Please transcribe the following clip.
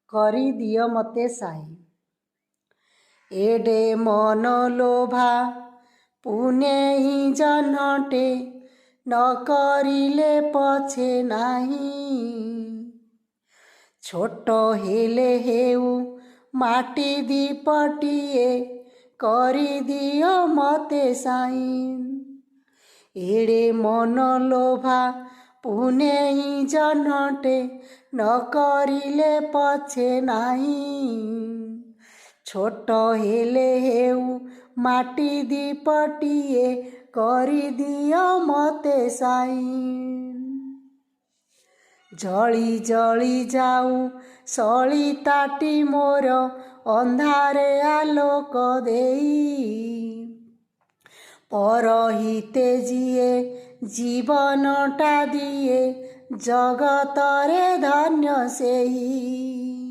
କରିଦିଅ ମୋତେ ସାଇ। ଏଡ଼େ ମନ ଲୋଭା ପୁନେଇ ଜହ୍ନଟେ, ନ କରିଲେ ପଛେ ନାହିଁ। ଛୋଟ ହେଲେ ହେଉ ମାଟି ଦୀପଟିଏ, କରିଦିଅ ମୋତେ ସାଇ। ଏଡ଼େ ମନ ଲୋଭା ପୁନେଇ ଜହ୍ନଟେ, ନ କରିଲେ ପଛେ ନାହିଁ। ଛୋଟ ହେଲେ ହେଉ ମାଟି ଦୀପଟିଏ, କରିଦିଅ ମୋତେ ସାଇ। ଜଳି ଜଳି ଯାଉ ସଳିତାଟି ମୋର, ଅନ୍ଧାରେ ଆଲୋକ ଦେଇ। ପରହିତେ ଯିଏ ଜୀବନଟା ଦିଏ, ଜଗତରେ ଧନ୍ୟ ସେଇ।